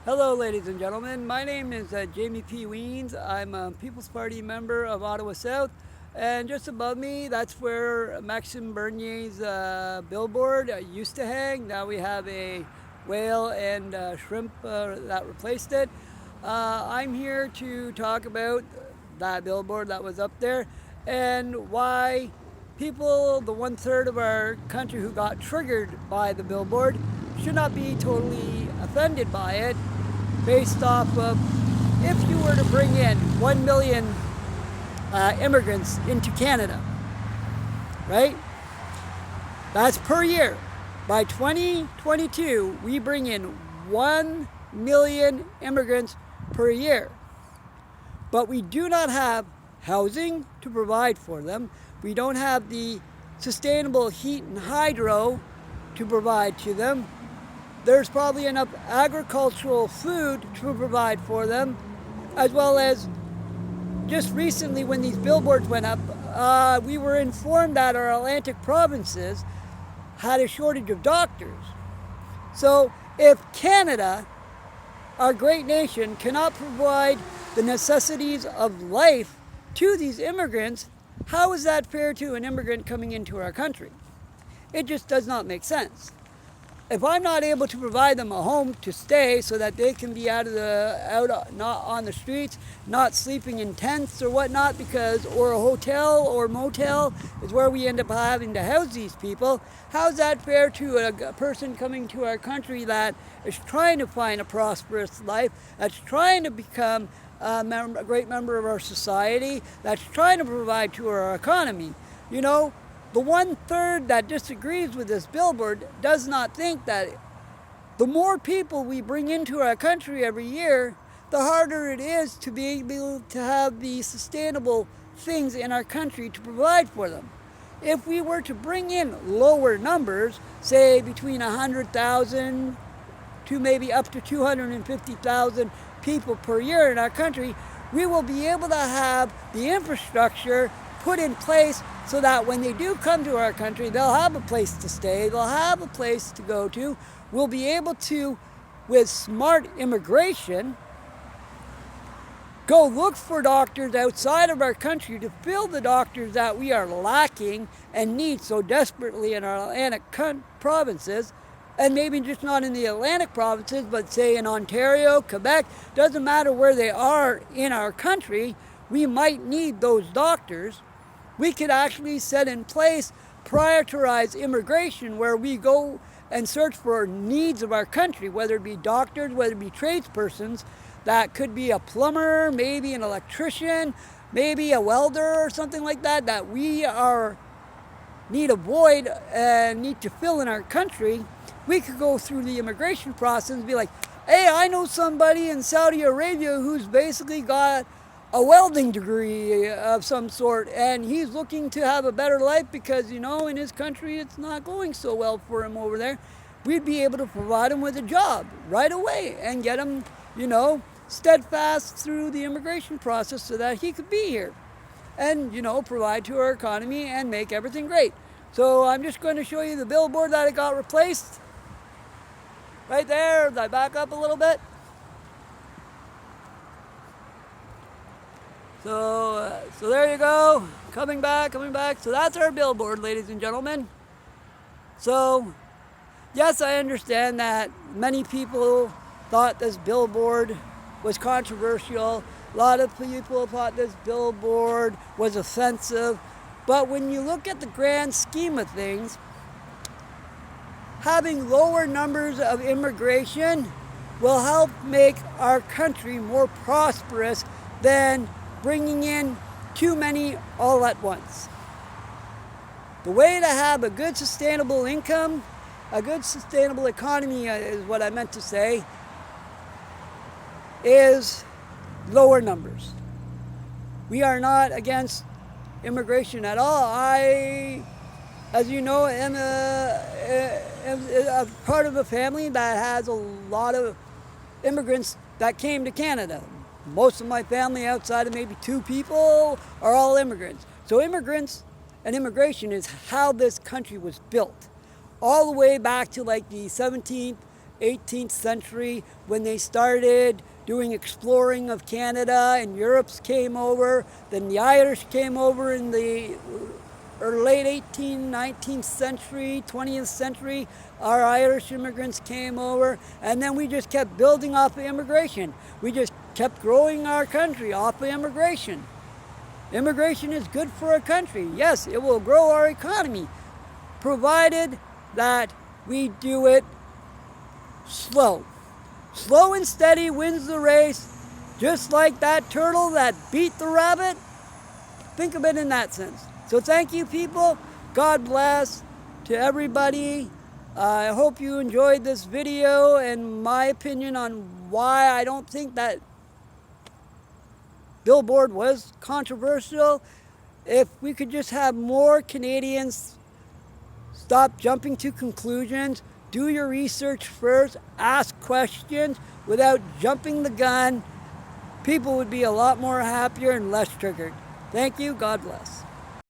Hello, ladies and gentlemen. My name is Jamie P. Weens. I'm a People's Party member of Ottawa South. And just above me, that's where Maxime Bernier's billboard used to hang. Now we have a whale and shrimp that replaced it. I'm here to talk about that billboard that was up there and why people, the 1/3 of our country who got triggered by the billboard, should not be totally offended by it based off of if you were to bring in 1 million immigrants into Canada, right? That's per year. By 2022, we bring in 1 million immigrants per year. But we do not have housing to provide for them. We don't have the sustainable heat and hydro to provide to them. There's probably enough agricultural food to provide for them, as well as just recently when these billboards went up, we were informed that our Atlantic provinces had a shortage of doctors. So if Canada, our great nation, cannot provide the necessities of life to these immigrants, how is that fair to an immigrant coming into our country? It just does not make sense. If I'm not able to provide them a home to stay so that they can be out not on the streets, not sleeping in tents or whatnot, or a hotel or motel is where we end up having to house these people, how's that fair to a person coming to our country that is trying to find a prosperous life, that's trying to become a great member of our society, that's trying to provide to our economy? You know, the 1/3 that disagrees with this billboard does not think that the more people we bring into our country every year, the harder it is to be able to have the sustainable things in our country to provide for them. If we were to bring in lower numbers, say between 100,000 to maybe up to 250,000 people per year in our country, we will be able to have the infrastructure put in place so that when they do come to our country, they'll have a place to stay, they'll have a place to go to. We'll be able to, with smart immigration, go look for doctors outside of our country to fill the doctors that we are lacking and need so desperately in our Atlantic provinces, and maybe just not in the Atlantic provinces, but say in Ontario, Quebec, doesn't matter where they are in our country, we might need those doctors. We could actually set in place prioritized immigration where we go and search for needs of our country, whether it be doctors, whether it be tradespersons. That could be a plumber, maybe an electrician, maybe a welder or something like that, that we need a void and need to fill in our country. We could go through the immigration process and be like, hey, I know somebody in Saudi Arabia who's basically got a welding degree of some sort, and he's looking to have a better life because, in his country it's not going so well for him over there. We'd be able to provide him with a job right away and get him, steadfast through the immigration process so that he could be here and, provide to our economy and make everything great. So I'm just going to show you the billboard that it got replaced. Right there, I back up a little bit. So there you go, coming back. So that's our billboard, ladies and gentlemen. So, yes, I understand that many people thought this billboard was controversial. A lot of people thought this billboard was offensive. But when you look at the grand scheme of things, having lower numbers of immigration will help make our country more prosperous than bringing in too many all at once. The way to have a good sustainable income, a good sustainable economy is what I meant to say, is lower numbers. We are not against immigration at all. I, as you know, am a part of a family that has a lot of immigrants that came to Canada. Most of my family, outside of maybe 2 people, are all immigrants. So immigrants and immigration is how this country was built. All the way back to like the 17th, 18th century when they started doing exploring of Canada, and Europe's came over. Then the Irish came over in the late 18th, 19th century, 20th century. Our Irish immigrants came over, and then we just kept building off of immigration. We just kept growing our country off of immigration. Immigration is good for a country. Yes, it will grow our economy, provided that we do it slow. Slow and steady wins the race, just like that turtle that beat the rabbit. Think of it in that sense. So thank you, people. God bless to everybody. I hope you enjoyed this video and my opinion on why I don't think that Billboard was controversial. If we could just have more Canadians stop jumping to conclusions, do your research first, ask questions without jumping the gun, people would be a lot more happier and less triggered. Thank you. God bless.